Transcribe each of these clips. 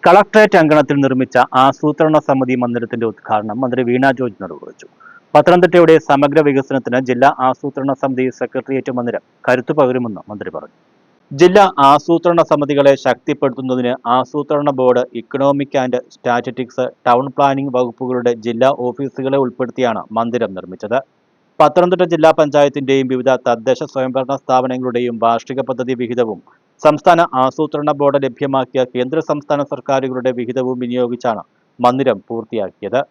Collectorate അങ്കണത്തിൽ നിർമ്മിച്ച ആസൂത്രണ സമിതി മന്ദിരത്തിന്റെ ഉദ്ഘാടനം മന്ത്രി വീണ ജോർജ് നിർവഹിച്ചു. പത്തനംതിട്ടയുടെ സമഗ്ര വികസനത്തിന് ജില്ലാ ആസൂത്രണ സമിതി സെക്രട്ടേറിയറ്റ് മന്ദിരം കരുത്തു പകരുമെന്ന് മന്ത്രി പറഞ്ഞു. ജില്ലാ ആസൂത്രണ സമിതികളെ ശക്തിപ്പെടുത്തുന്നതിന് ആസൂത്രണ board, economic and statistics, town planning വകുപ്പുകളുടെ ജില്ലാ ഓഫീസുകളെ ഉൾപ്പെടുത്തിയാണ് മന്ദിരം നിർമ്മിച്ചത്. പത്തനംതിട്ട ജില്ലാ പഞ്ചായത്തിന്റെയും വിവിധ തദ്ദേശ സ്വയംഭരണ സ്ഥാപനങ്ങളുടെയും വാർഷിക പദ്ധതി വിഹിതവും സംസ്ഥാന ആസൂത്രണ ബോർഡ് ലഭ്യമാക്കിയ കേന്ദ്ര സംസ്ഥാന സർക്കാരുകളുടെ വിഹിതവും വിനിയോഗിച്ചാണ് മന്ദിരം പൂർത്തിയാക്കിയത്.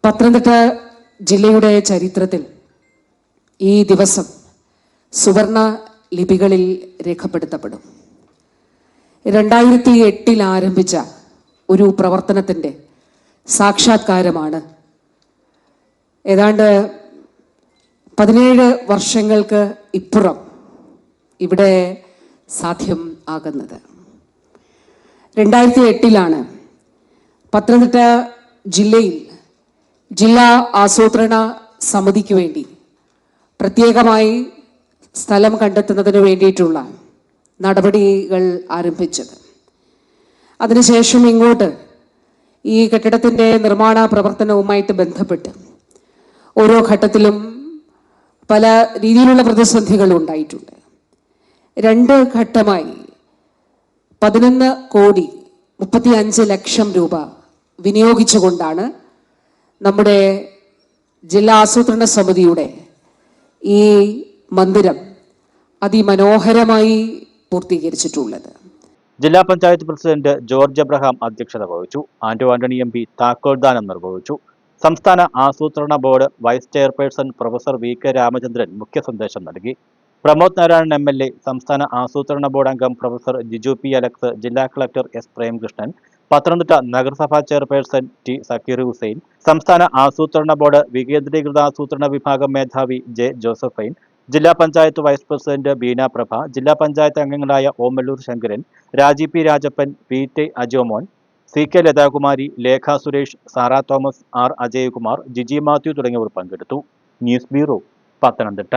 പത്തനംതിട്ട ജില്ലയുടെ ചരിത്രത്തിൽ ഈ ദിവസം സുവർണ ലിപികളിൽ രേഖപ്പെടുത്തപ്പെടും. 2008 ആരംഭിച്ച ഒരു പ്രവർത്തനത്തിൻ്റെ സാക്ഷാത്കാരമാണ് ഏതാണ്ട് 17 വർഷങ്ങൾക്ക് ഇപ്പുറം ഇവിടെ സാധ്യം ആകുന്നത്. 2008 പത്തനംതിട്ട ജില്ലയിൽ ജില്ലാ ആസൂത്രണ സമിതിക്ക് വേണ്ടി പ്രത്യേകമായി സ്ഥലം കണ്ടെത്തുന്നതിന് വേണ്ടിയിട്ടുള്ള നടപടികൾ ആരംഭിച്ചത്. അതിനുശേഷം ഇങ്ങോട്ട് ഈ കെട്ടിടത്തിൻ്റെ നിർമ്മാണ പ്രവർത്തനവുമായിട്ട് ബന്ധപ്പെട്ട് ഓരോ ഘട്ടത്തിലും പല രീതിയിലുള്ള പ്രതിസന്ധികൾ ഉണ്ടായിട്ടുണ്ട്. 2 ഘട്ടമായി 11,35,00,000 രൂപ വിനിയോഗിച്ചുകൊണ്ടാണ് നമ്മുടെ ജില്ലാ ആസൂത്രണ സമിതിയുടെ ഈ മന്ദിരം അതിമനോഹരമായി പൂർത്തീകരിച്ചിട്ടുള്ളത്. ജില്ലാ പഞ്ചായത്ത് പ്രസിഡന്റ് ജോർജ് എബ്രഹാം അധ്യക്ഷത വഹിച്ചു. ആന്റോ ആന്റണി MP താക്കോൽദാനം നിർവഹിച്ചു. സംസ്ഥാന ആസൂത്രണ board vice chairperson professor VK Ramachandran മുഖ്യ സന്ദേശം നൽകി. പ്രമോദ് നാരായണൻ MLA, സംസ്ഥാന ആസൂത്രണ ബോർഡ് അംഗം പ്രൊഫസർ ജിജു P. അലക്സ്, ജില്ലാ കളക്ടർ S. പ്രേംകൃഷ്ണൻ, പത്തനംതിട്ട നഗരസഭാ ചെയർപേഴ്സൺ T. സക്കീർ ഹുസൈൻ, സംസ്ഥാന ആസൂത്രണ ബോർഡ് വികേന്ദ്രീകൃത ആസൂത്രണ വിഭാഗം മേധാവി J. ജോസഫൈൻ, ജില്ലാ പഞ്ചായത്ത് വൈസ് പ്രസിഡന്റ് ബീന പ്രഭ, ജില്ലാ പഞ്ചായത്ത് അംഗങ്ങളായ Omallur Sankaran, Raji P. Rajappan, P. T. Ajomon, CK Lathakumari, Lekha Suresh, Sara Thomas, R. Ajayakumar, Jiji Mathew തുടങ്ങിയവർ പങ്കെടുത്തു. News bureau, Pathanamthitta.